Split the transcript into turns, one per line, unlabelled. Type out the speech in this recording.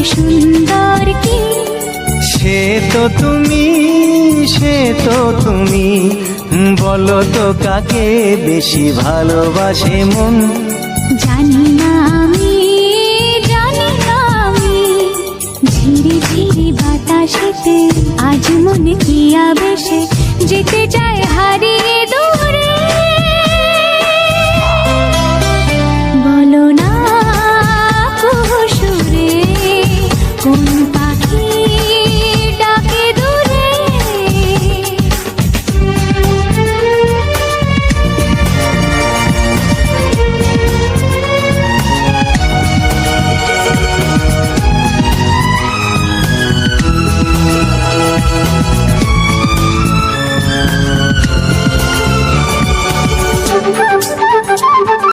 সুন্দর কি
সে তো তুমি বলো তো কাকে বেশি ভালোবাসে মন।
জানি না আমি ঝিরি ঝিরি বাতাসেতে আজ মনে কি আবেশে যেতে চায় হারিয়ে